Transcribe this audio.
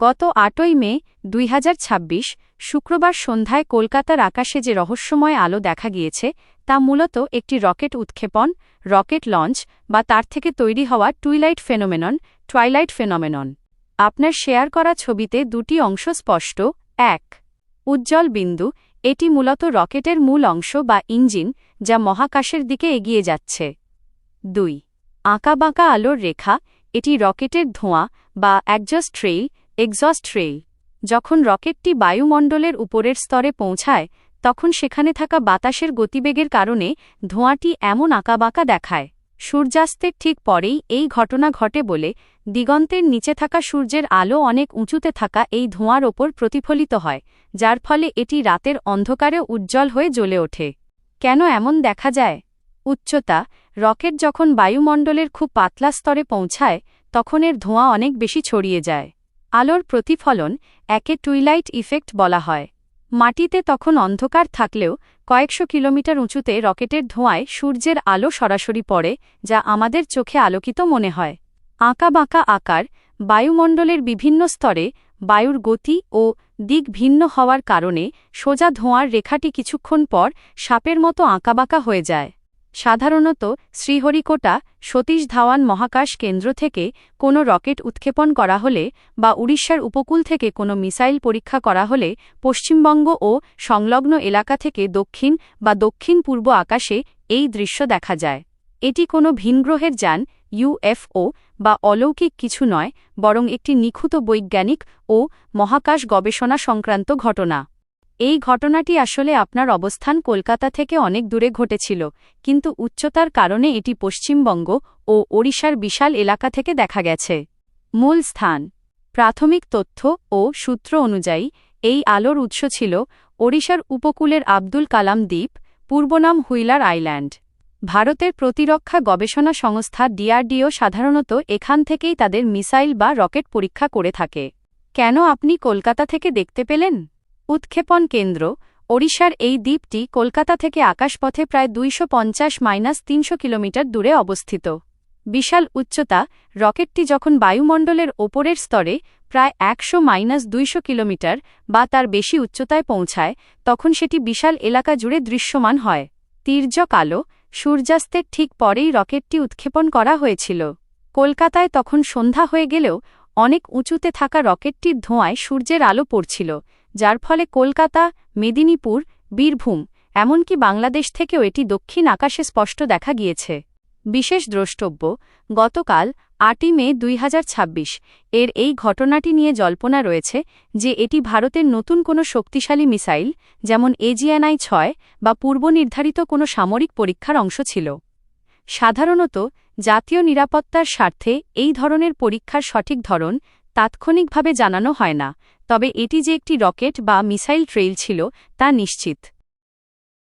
গত ৮ই মে ২০২৬ শুক্রবার সন্ধ্যায় কলকাতার আকাশে যে রহস্যময় আলো দেখা গিয়েছে তা মূলত একটি রকেট উৎক্ষেপণ, রকেট লঞ্চ বা তার থেকে তৈরি হওয়া টুইলাইট ফেনোমেনন। আপনার শেয়ার করা ছবিতে দুটি অংশ স্পষ্ট। ১. উজ্জ্বল বিন্দু, এটি মূলত রকেটের মূল অংশ বা ইঞ্জিন, যা মহাকাশের দিকে এগিয়ে যাচ্ছে। ২. আঁকাবাঁকা আলোর রেখা, এটি রকেটের ধোঁয়া বা এক্সজস্ট ট্রেইল। যখন রকেটটি বায়ুমণ্ডলের উপরের স্তরে পৌঁছায় তখন সেখানে থাকা বাতাসের গতিবেগের কারণে ধোঁয়াটি এমন আঁকাবাঁকা দেখায়। সূর্যাস্তের ঠিক পরেই এই ঘটনা ঘটে বলে দিগন্তের নিচে থাকা সূর্যের আলো অনেক উঁচুতে থাকা এই ধোঁয়ার ওপর প্রতিফলিত হয়, যার ফলে এটি রাতের অন্ধকারে উজ্জ্বল হয়ে জ্বলে ওঠে। কেন এমন দেখা যায়? উচ্চতা, রকেট যখন বায়ুমণ্ডলের খুব পাতলা স্তরে পৌঁছায় তখন এর ধোঁয়া অনেক বেশি ছড়িয়ে যায়। আলোর প্রতিফলন, একে টুইলাইট ইফেক্ট বলা হয়। মাটিতে তখন অন্ধকার থাকলেও কয়েকশো কিলোমিটার উঁচুতে রকেটের ধোঁয়ায় সূর্যের আলো সরাসরি পড়ে, যা আমাদের চোখে আলোকিত মনে হয়। আঁকাবাঁকা আকার, বায়ুমণ্ডলের বিভিন্ন স্তরে বায়ুর গতি ও দিক ভিন্ন হওয়ার কারণে সোজা ধোঁয়ার রেখাটি কিছুক্ষণ পর সাপের মতো আঁকাবাঁকা হয়ে যায়। সাধারণত শ্রীহরিকোটা, সতীশ ধাওয়ান মহাকাশ কেন্দ্র থেকে কোনো রকেট উৎক্ষেপণ করা হলে বা উড়িষ্যার উপকূল থেকে কোনো মিসাইল পরীক্ষা করা হলে পশ্চিমবঙ্গ ও সংলগ্ন এলাকা থেকে দক্ষিণ বা দক্ষিণ পূর্ব আকাশে এই দৃশ্য দেখা যায়। এটি কোনো ভিনগ্রহের যান, ইউএফও বা অলৌকিক কিছু নয়, বরং একটি নিখুঁত বৈজ্ঞানিক ও মহাকাশ গবেষণা সংক্রান্ত ঘটনা। এই ঘটনাটি আসলে আপনার অবস্থান কলকাতা থেকে অনেক দূরে ঘটেছিল, কিন্তু উচ্চতার কারণে এটি পশ্চিমবঙ্গ ও ওড়িশার বিশাল এলাকা থেকে দেখা গেছে। মূল স্থান, প্রাথমিক তথ্য ও সূত্র অনুযায়ী এই আলোর উৎস ছিল ওড়িশার উপকূলের আব্দুল কালাম দ্বীপ, পূর্বনাম হুইলার আইল্যান্ড। ভারতের প্রতিরক্ষা গবেষণা সংস্থা ডিআরডিও সাধারণত এখান থেকেই তাদের মিসাইল বা রকেট পরীক্ষা করে থাকে। কেন আপনি কলকাতা থেকে দেখতে পেলেন? উৎক্ষেপণ কেন্দ্র, ওড়িশার এই দ্বীপটি কলকাতা থেকে আকাশপথে প্রায় 250-300 কিলোমিটার দূরে অবস্থিত। বিশাল উচ্চতা, রকেটটি যখন বায়ুমণ্ডলের ওপরের স্তরে প্রায় 100-200 কিলোমিটার বা তার বেশি উচ্চতায় পৌঁছায় তখন সেটি বিশাল এলাকা জুড়ে দৃশ্যমান হয়। তির্যক আলো, সূর্যাস্তের ঠিক পরেই রকেটটি উৎক্ষেপণ করা হয়েছিল। কলকাতায় তখন সন্ধ্যা হয়ে গেলেও অনেক উঁচুতে থাকা রকেটটির ধোঁয়ায় সূর্যের আলো পড়ছিল, যার ফলে কলকাতা, মেদিনীপুর, বীরভূম, এমনকি বাংলাদেশ থেকেও এটি দক্ষিণ আকাশে স্পষ্ট দেখা গিয়েছে। বিশেষ দ্রষ্টব্য, গতকাল ৮ই মে ২০২৬ এর এই ঘটনাটি নিয়ে জল্পনা রয়েছে যে এটি ভারতের নতুন কোনো শক্তিশালী মিসাইল, যেমন AGN-I-6 বা পূর্বনির্ধারিত কোনো সামরিক পরীক্ষার অংশ ছিল। সাধারণত জাতীয় নিরাপত্তার স্বার্থে এই ধরনের পরীক্ষার সঠিক ধরন তাৎক্ষণিকভাবে জানানো হয় না, তবে এটি যে একটি রকেট বা মিসাইল ট্রেইল ছিল তা নিশ্চিত।